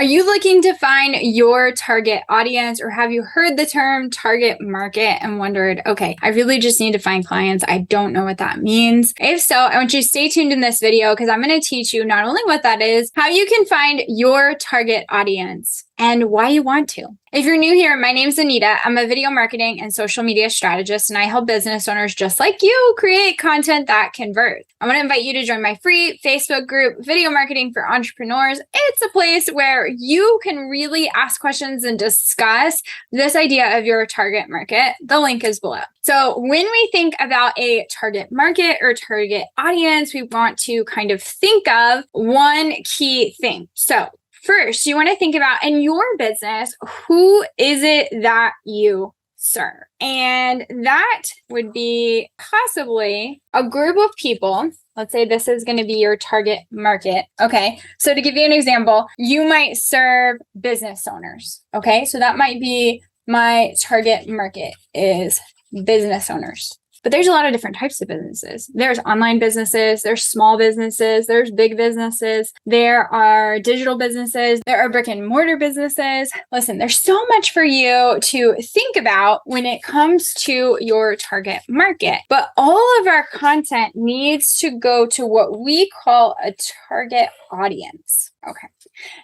Are you looking to find your target audience, or have you heard the term target market and wondered, okay, I really just need to find clients. I don't know what that means. If so, I want you to stay tuned in this video because I'm going to teach you not only what that is, how you can find your target audience and why you want to. If you're new here, my name is Anita. I'm a video marketing and social media strategist, and I help business owners just like you create content that converts. I want to invite you to join my free Facebook group, Video Marketing for Entrepreneurs. It's a place where you can really ask questions and discuss this idea of your target market. The link is below. So when we think about a target market or target audience, we want to kind of think of one key thing. So first, you want to think about in your business, who is it that you serve? And that would be possibly a group of people. Let's say this is going to be your target market. Okay. So to give you an example, you might serve business owners. Okay. So that might be my target market is business owners. But there's a lot of different types of businesses. There's online businesses, there's small businesses, there's big businesses, there are digital businesses, there are brick and mortar businesses. Listen, there's so much for you to think about when it comes to your target market. But all of our content needs to go to what we call a target audience. Okay.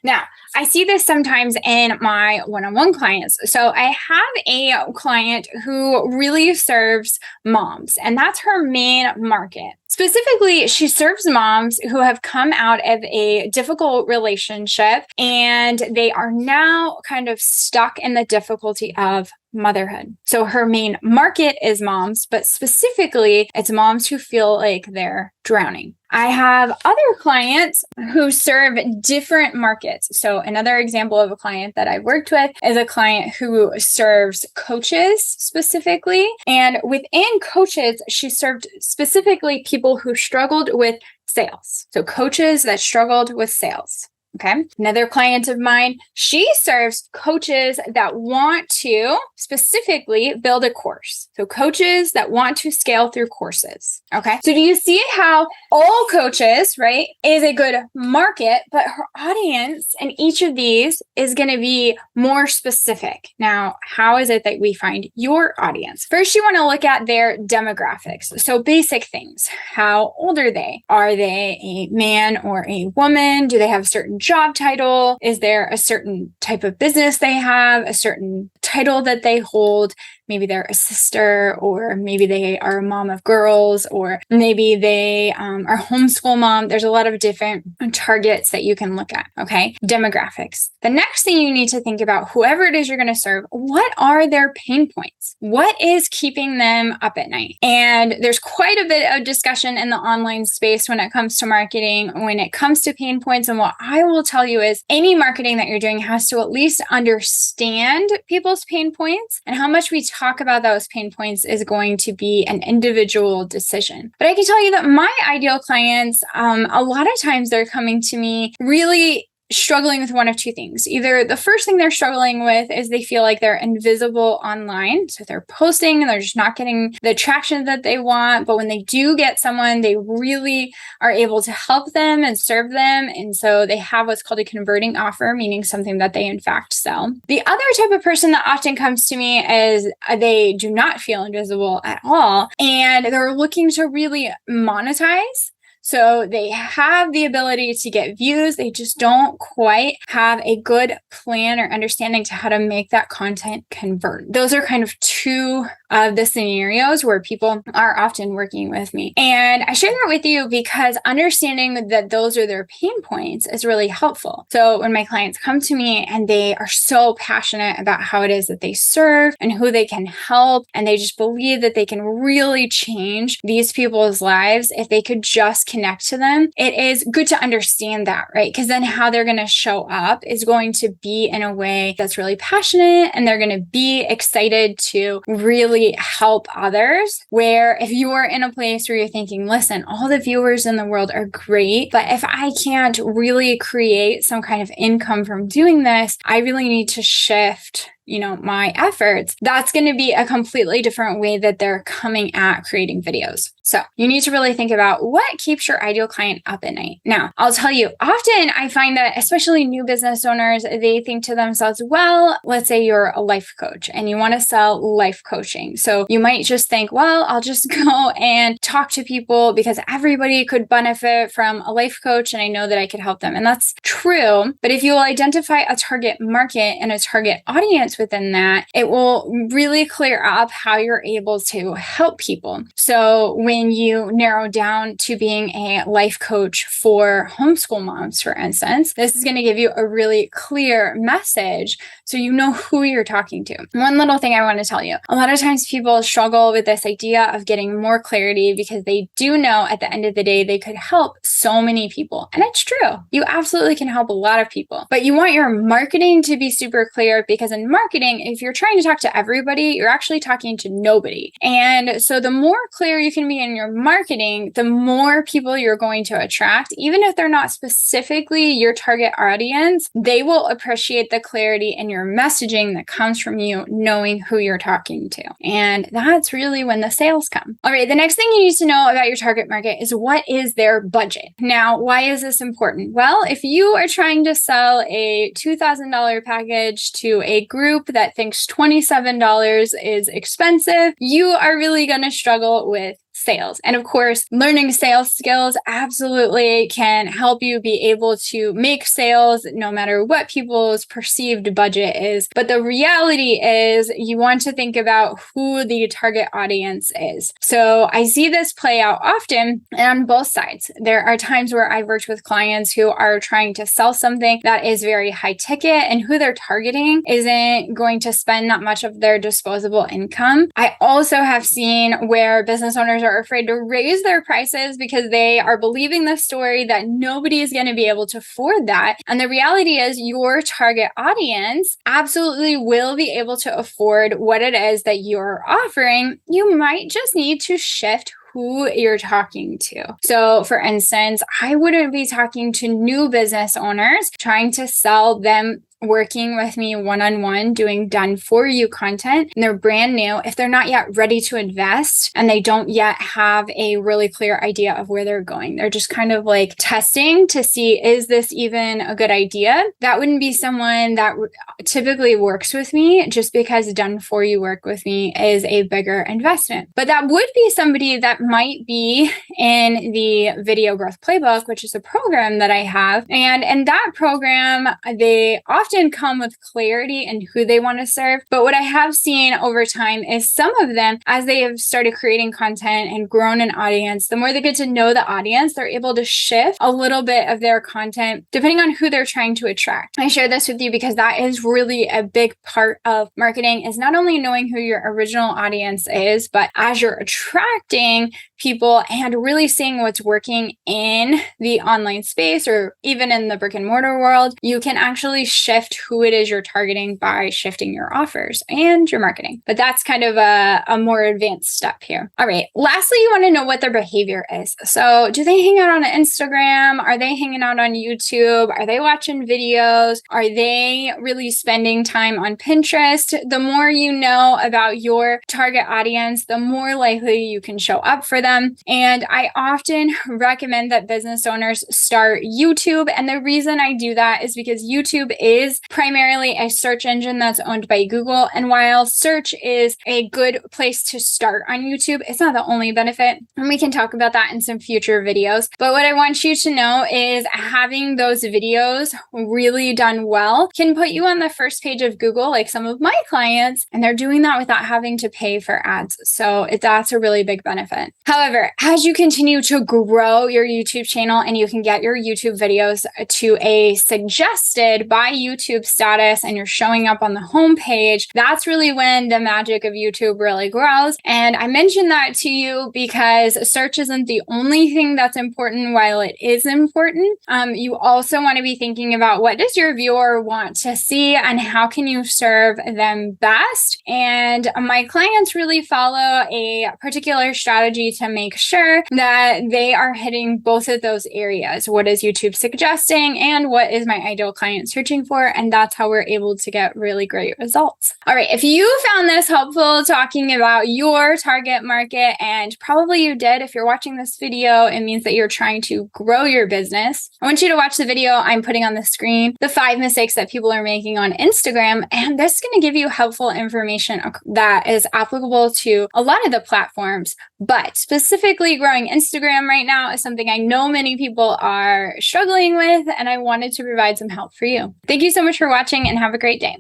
Now, I see this sometimes in my one-on-one clients. So I have a client who really serves moms, and that's her main market. Specifically, she serves moms who have come out of a difficult relationship and they are now kind of stuck in the difficulty of motherhood. So her main market is moms, but specifically it's moms who feel like they're drowning. I have other clients who serve different markets. So another example of a client that I've worked with is a client who serves coaches specifically. And within coaches, she served specifically people who struggled with sales. So coaches that struggled with sales. Okay. Another client of mine, she serves coaches that want to specifically build a course. So coaches that want to scale through courses. Okay. So do you see how all coaches, right, is a good market, but her audience in each of these is going to be more specific. Now, how is it that we find your audience? First, you want to look at their demographics. So basic things. How old are they? Are they a man or a woman? Do they have a certain job title? Is there a certain type of business they have, a certain title that they hold? Maybe they're a sister, or maybe they are a mom of girls, or maybe they are homeschool mom. There's a lot of different targets that you can look at. Okay. Demographics. The next thing you need to think about, whoever it is you're going to serve, what are their pain points? What is keeping them up at night? And there's quite a bit of discussion in the online space when it comes to marketing, when it comes to pain points. And what I will tell you is any marketing that you're doing has to at least understand people's pain points, and how much we talk about those pain points is going to be an individual decision. But I can tell you that my ideal clients, a lot of times they're coming to me really struggling with one of two things. Either the first thing they're struggling with is they feel like they're invisible online. So they're posting and they're just not getting the traction that they want. But when they do get someone, they really are able to help them and serve them. And so they have what's called a converting offer, meaning something that they in fact sell. The other type of person that often comes to me is they do not feel invisible at all, and they're looking to really monetize. So they have the ability to get views. They just don't quite have a good plan or understanding to how to make that content convert. Those are kind of two of the scenarios where people are often working with me. And I share that with you because understanding that those are their pain points is really helpful. So when my clients come to me and they are so passionate about how it is that they serve and who they can help, and they just believe that they can really change these people's lives if they could just connect to them, it is good to understand that, right? Because then how they're going to show up is going to be in a way that's really passionate, and they're going to be excited to really help others. Where if you are in a place where you're thinking, listen, all the viewers in the world are great, but if I can't really create some kind of income from doing this, I really need to shift my efforts, that's going to be a completely different way that they're coming at creating videos. So you need to really think about what keeps your ideal client up at night. Now, I'll tell you, often I find that especially new business owners, they think to themselves, well, let's say you're a life coach and you want to sell life coaching. So you might just think, well, I'll just go and talk to people because everybody could benefit from a life coach and I know that I could help them. And that's true. But if you'll identify a target market and a target audience within that, it will really clear up how you're able to help people. So when you narrow down to being a life coach for homeschool moms, for instance, this is going to give you a really clear message so you know who you're talking to. One little thing I want to tell you, a lot of times people struggle with this idea of getting more clarity because they do know at the end of the day, they could help so many people. And it's true. You absolutely can help a lot of people, but you want your marketing to be super clear because in marketing, if you're trying to talk to everybody, you're actually talking to nobody. And so the more clear you can be in your marketing, the more people you're going to attract, even if they're not specifically your target audience, they will appreciate the clarity in your messaging that comes from you knowing who you're talking to. And that's really when the sales come. All right, the next thing you need to know about your target market is what is their budget. Now, why is this important? Well, if you are trying to sell a $2,000 package to a group that thinks $27 is expensive, you are really going to struggle with sales. And of course, learning sales skills absolutely can help you be able to make sales no matter what people's perceived budget is. But the reality is you want to think about who the target audience is. So I see this play out often on both sides. There are times where I've worked with clients who are trying to sell something that is very high ticket and who they're targeting isn't going to spend that much of their disposable income. I also have seen where business owners are afraid to raise their prices because they are believing the story that nobody is going to be able to afford that. And the reality is your target audience absolutely will be able to afford what it is that you're offering. You might just need to shift who you're talking to. So for instance, I wouldn't be talking to new business owners trying to sell them working with me one-on-one, doing done for you content, and they're brand new. If they're not yet ready to invest and they don't yet have a really clear idea of where they're going, they're just kind of like testing to see, is this even a good idea? That wouldn't be someone that typically works with me just because done for you work with me is a bigger investment. But that would be somebody that might be in the Video Growth Playbook, which is a program that I have. And in that program, they often come with clarity in who they want to serve. But what I have seen over time is some of them, as they have started creating content and grown an audience, the more they get to know the audience, they're able to shift a little bit of their content depending on who they're trying to attract. I share this with you because that is really a big part of marketing, is not only knowing who your original audience is, but as you're attracting people and really seeing what's working in the online space or even in the brick and mortar world, you can actually shift who it is you're targeting by shifting your offers and your marketing. But that's kind of a more advanced step here. All right. Lastly, you want to know what their behavior is. So do they hang out on Instagram? Are they hanging out on YouTube? Are they watching videos? Are they really spending time on Pinterest? The more you know about your target audience, the more likely you can show up for them. And I often recommend that business owners start YouTube. And the reason I do that is because YouTube is primarily a search engine that's owned by Google. And while search is a good place to start on YouTube, it's not the only benefit. And we can talk about that in some future videos. But what I want you to know is having those videos really done well can put you on the first page of Google, like some of my clients, and they're doing that without having to pay for ads. So that's a really big benefit. However, as you continue to grow your YouTube channel and you can get your YouTube videos to a suggested by YouTube status and you're showing up on the homepage, that's really when the magic of YouTube really grows. And I mentioned that to you because search isn't the only thing that's important. While it is important, you also want to be thinking about what does your viewer want to see and how can you serve them best. And my clients really follow a particular strategy to to make sure that they are hitting both of those areas. What is YouTube suggesting and what is my ideal client searching for? And that's how we're able to get really great results. All right, if you found this helpful talking about your target market, and probably you did, if you're watching this video, it means that you're trying to grow your business. I want you to watch the video I'm putting on the screen, the 5 mistakes that people are making on Instagram, and this is going to give you helpful information that is applicable to a lot of the platforms, but specifically growing Instagram right now is something I know many people are struggling with, and I wanted to provide some help for you. Thank you so much for watching and have a great day.